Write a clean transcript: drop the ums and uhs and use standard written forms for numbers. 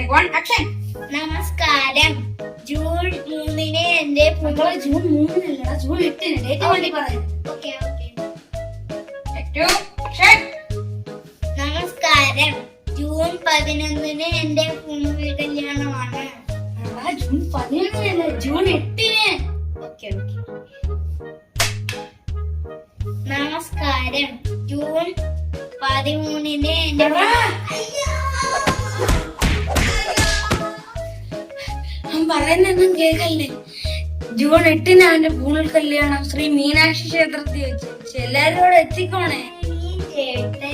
Take 1 action. നമസ്കാരം. June 3-ന് എന്റെ ജൂൺ 3-നല്ലടാ, ജൂൺ 8-ന് ഡേറ്റ് വേണ്ടി പറയാം. ഓക്കെ. Take 2 action. നമസ്കാരം. ജൂൺ 11-ന് എന്റെ കുഞ്ഞു കല്യാണമാണ്. ജൂൺ 11-നല്ല, ജൂൺ 8-ന്. ഓക്കെ. നമസ്കാരം. ജൂൺ 13-ന് എന്റെ പറയുന്നൊന്നും കേൾക്കല്ലേ. ജൂൺ 8-ന് അവന്റെ പൂണൽ കല്യാണം ശ്രീ മീനാക്ഷി ക്ഷേത്രത്തിൽ വെച്ച്. എല്ലാരും അവിടെ എത്തിക്കോണേ. ചേട്ടൻ